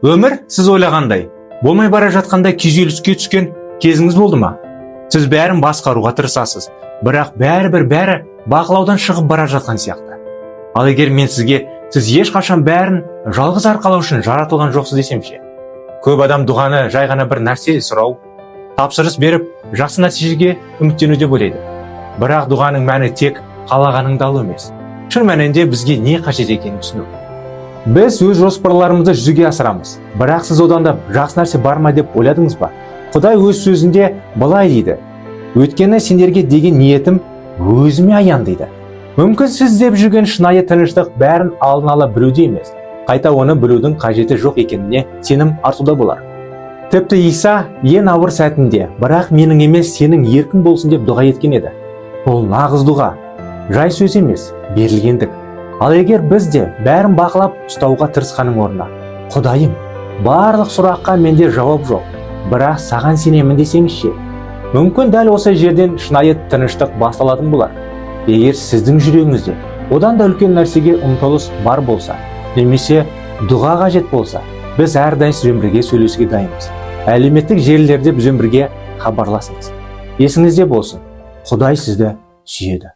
Өмір сіз ойлағандай болмай бара жатқанда күйзеліске түскен кезіңіз болды ма? Сіз бәрін басқаруға тырысасыз, бірақ бәрі бақылаудан шығып бара жатқан сияқты. Ал егер мен сізге сіз ешқашан бәрін жалғыз арқалау үшін жаратылған жоқсыз десем ше? Көп адам дұғаны жай ғана бір нәрсе сұрау, тапсырыс беріп, жақсы нәтижеге үміттену деп ойлайды. Бірақ дұғаның мәні тек қалағаныңды алу емес. Шын мәнінде бізге не қажет екенін түсіну. Біз өз жоспарларымызды жүзеге асырамыз, бірақ сіз одан да жақсы нәрсе бар ма деп ойладыңыз ба? Құдай өз сөзінде былай дейді: өйткені сендерге деген ниетім өзіме аян дейді. Мүмкін сіз іздеп жүрген шынайы тыныштық бәрін алдын ала білуде емес, қайта оны білудің қажеті жоқ екеніне сенім артуда болар. Тіпті Иса ең ауыр сәтінде, бірақ менің емес сенің еркің болсын деп дұға еткен еді. Бұл нағыз дұға, жай сөз емес, берілгендік. Ал егер біз де бәрін бақылап ұстауға тырысқаның орнына, Құдайым, барлық сұраққа менде жауап жоқ, бірақ саған сенемін десеңізше, мүмкін дәл осы жерден шынайы тыныштық басталатын болар. Егер сіздің жүрегіңізде одан да үлкен нәрсеге ұмтылыс бар болса, немесе дұға қажет болса, біз әрдайым сізбен бірге сөйлесуге дайынбыз. Әлеуметтік желілерде бізбен бірге хабарласыңыз. Есіңізде болсын, Құдай сізді сүйеді.